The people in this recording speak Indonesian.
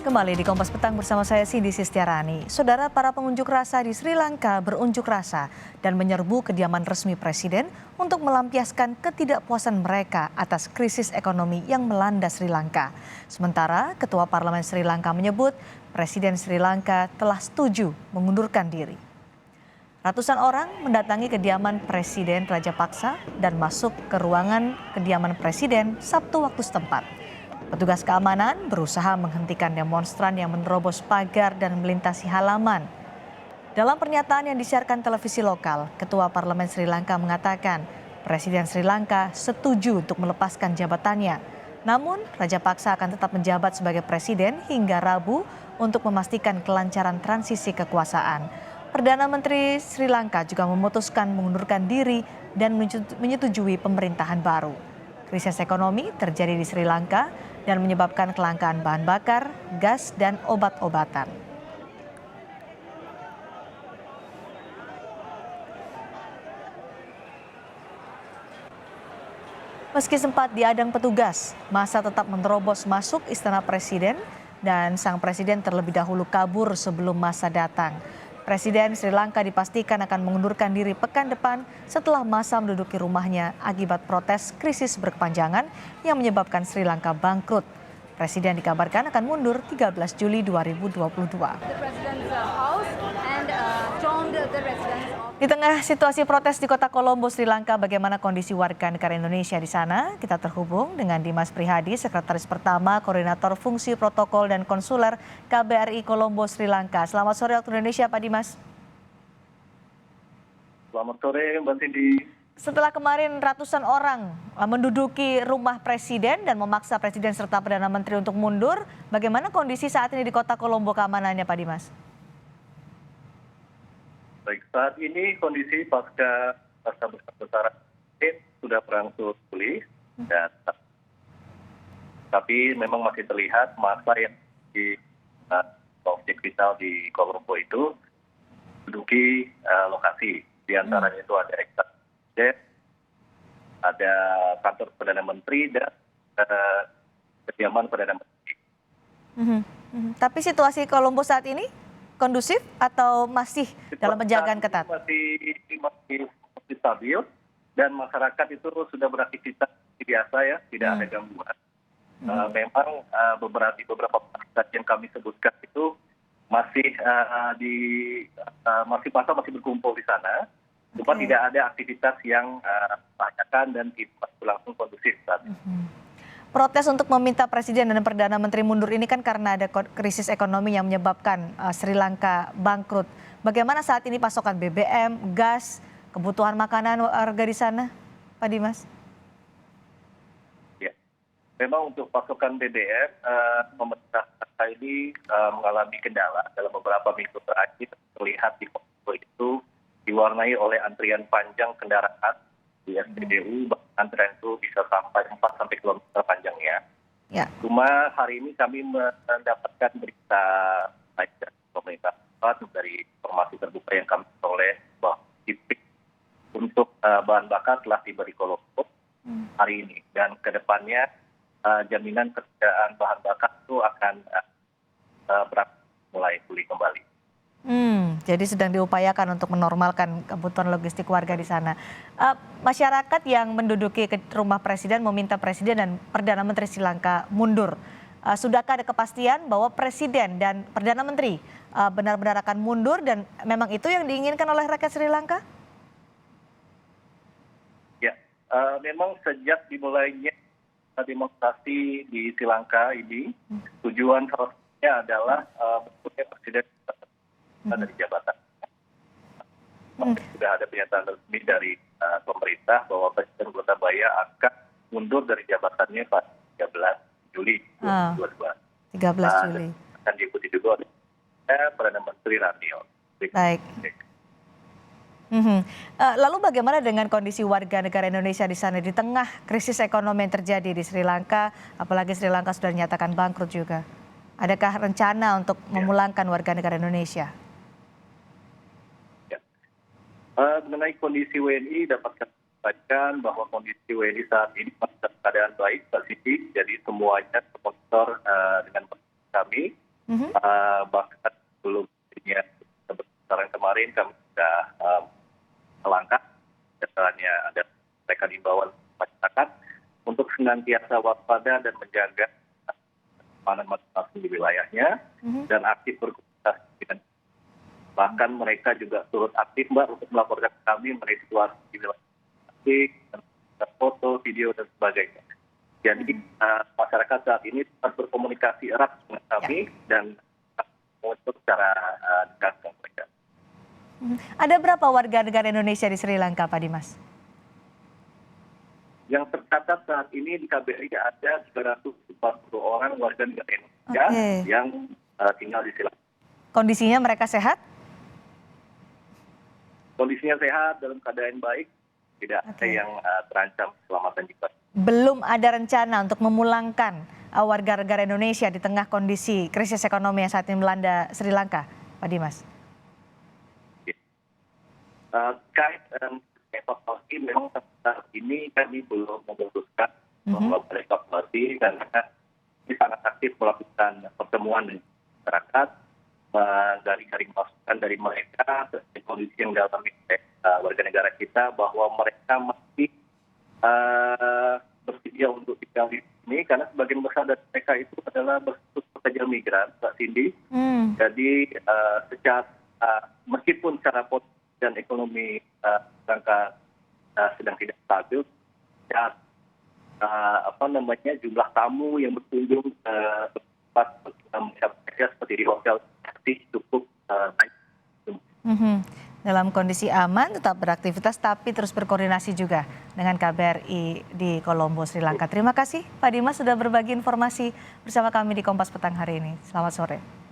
Kembali di Kompas Petang bersama saya Cindy Sistiarani. Saudara, para pengunjuk rasa di Sri Lanka berunjuk rasa dan menyerbu kediaman resmi Presiden untuk melampiaskan ketidakpuasan mereka atas krisis ekonomi yang melanda Sri Lanka. Sementara Ketua Parlemen Sri Lanka menyebut Presiden Sri Lanka telah setuju mengundurkan diri. Ratusan orang mendatangi kediaman Presiden Rajapaksa dan masuk ke ruangan kediaman Presiden Sabtu waktu setempat. Petugas keamanan berusaha menghentikan demonstran yang menerobos pagar dan melintasi halaman. Dalam pernyataan yang disiarkan televisi lokal, Ketua Parlemen Sri Lanka mengatakan Presiden Sri Lanka setuju untuk melepaskan jabatannya. Namun, Rajapaksa akan tetap menjabat sebagai presiden hingga Rabu untuk memastikan kelancaran transisi kekuasaan. Perdana Menteri Sri Lanka juga memutuskan mengundurkan diri dan menyetujui pemerintahan baru. Krisis ekonomi terjadi di Sri Lanka dan menyebabkan kelangkaan bahan bakar, gas, dan obat-obatan. Meski sempat diadang petugas, massa tetap menerobos masuk istana presiden dan sang presiden terlebih dahulu kabur sebelum massa datang. Presiden Sri Lanka dipastikan akan mengundurkan diri pekan depan setelah massa menduduki rumahnya akibat protes krisis berkepanjangan yang menyebabkan Sri Lanka bangkrut. Presiden dikabarkan akan mundur 13 Juli 2022. Di tengah situasi protes di kota Colombo, Sri Lanka, bagaimana kondisi warga negara Indonesia di sana? Kita terhubung dengan Dimas Prihadi, Sekretaris Pertama, Koordinator Fungsi Protokol dan Konsuler KBRI Colombo, Sri Lanka. Selamat sore waktu Indonesia, Pak Dimas. Selamat sore, Mbak Cindy. Setelah kemarin ratusan orang menduduki rumah Presiden dan memaksa Presiden serta Perdana Menteri untuk mundur, bagaimana kondisi saat ini di kota Colombo keamanannya, Pak Dimas? Baik, saat ini kondisi pasca besar-besaran sudah berangsur pulih, dan tapi memang masih terlihat massa yang di objek vital di Colombo itu menduduki lokasi. Di antaranya itu ada eksekutif, ada kantor Perdana Menteri dan kediaman Perdana Menteri. Tapi situasi Colombo saat ini kondusif atau masih dalam penjagaan ketat? Masih stabil dan masyarakat itu sudah beraktivitas biasa ya, tidak ada gangguan. Memang beberapa aktivitas yang kami sebutkan itu masih masih berkumpul di sana, cuma tidak ada aktivitas yang membahayakan dan tidak berlangsung kondusif saat ini. Protes untuk meminta Presiden dan Perdana Menteri mundur ini kan karena ada krisis ekonomi yang menyebabkan Sri Lanka bangkrut. Bagaimana saat ini pasokan BBM, gas, kebutuhan makanan warga di sana, Pak Dimas? Ya, memang untuk pasokan BBM, pemerintah ini mengalami kendala dalam beberapa minggu terakhir. Terlihat di Colombo itu diwarnai oleh antrian panjang kendaraan di SPBU, antrian itu bisa sampai 4 km panjangnya. Ya. Cuma hari ini kami mendapatkan berita baik dari pemerintah dari informasi terbuka yang kami peroleh bahwa titik untuk bahan bakar telah tiba di Colombo hari ini, dan kedepannya jaminan ketersediaan bahan bakar itu akan mulai pulih kembali. Jadi sedang diupayakan untuk menormalkan kebutuhan logistik warga di sana. Masyarakat yang menduduki rumah Presiden meminta Presiden dan Perdana Menteri Sri Lanka mundur. Sudahkah ada kepastian bahwa Presiden dan Perdana Menteri benar-benar akan mundur dan memang itu yang diinginkan oleh rakyat Sri Lanka? Ya, memang sejak dimulainya demonstrasi di Sri Lanka ini, tujuan salah satunya adalah Presiden dari jabatan. Sudah ada pernyataan resmi dari pemerintah bahwa Presiden Gotabaya akan mundur dari jabatannya pada 13 Juli 2022. 13 Juli. Akan diikuti juga oleh Perdana Menteri Ranil. Baik. Lalu bagaimana dengan kondisi warga negara Indonesia di sana di tengah krisis ekonomi yang terjadi di Sri Lanka, apalagi Sri Lanka sudah dinyatakan bangkrut juga? Adakah rencana untuk memulangkan warga negara Indonesia? Mengenai kondisi WNI dapat kami sampaikan bahwa kondisi WNI saat ini masih dalam keadaan baik, positif, jadi semuanya termonitor dengan kami. Mhm. Bahkan sebelum sekarang kemarin kami sudah melangkah, misalnya ada mereka imbauan masyarakat untuk senantiasa waspada dan menjaga keamanan masing-masing di wilayahnya Mhm. dan aktif berkomunikasi dengan, bahkan mereka juga turut aktif Mbak untuk melaporkan ke kami mengenai situasi di wilayah masing, foto, video dan sebagainya. Jadi masyarakat saat ini tetap berkomunikasi erat dengan kami dan untuk secara dekat dengan mereka. Mhm. Ada berapa warga negara Indonesia di Sri Lanka, Pak Dimas? Yang tercatat saat ini di KBRI ada 340 orang warga negara Indonesia Oke. yang tinggal di Sri Lanka. Kondisinya mereka sehat? Kondisinya sehat, dalam keadaan baik, tidak ada Oke. yang terancam keselamatan jiwa. Belum ada rencana untuk memulangkan warga negara Indonesia di tengah kondisi krisis ekonomi yang saat ini melanda Sri Lanka, Pak Dimas? Terkait evakuasi memang saat ini kami belum memutuskan melakukan evakuasi karena kami sangat aktif melakukan pertemuan dengan masyarakat, dari masukan dari mereka terkait kondisi yang dialami warga negara kita bahwa mereka masih bersedia untuk tinggal di sini karena sebagian besar dari mereka itu adalah berstatus pekerja migran, Mbak Cindy. Jadi meskipun secara politik dan ekonomi Sri sedang tidak stabil, ya, jumlah tamu yang berkunjung ke tempat mereka seperti di hotel cukup baik. Dalam kondisi aman, tetap beraktivitas, tapi terus berkoordinasi juga dengan KBRI di Kolombo, Sri Lanka. Terima kasih Pak Dimas sudah berbagi informasi bersama kami di Kompas Petang hari ini. Selamat sore.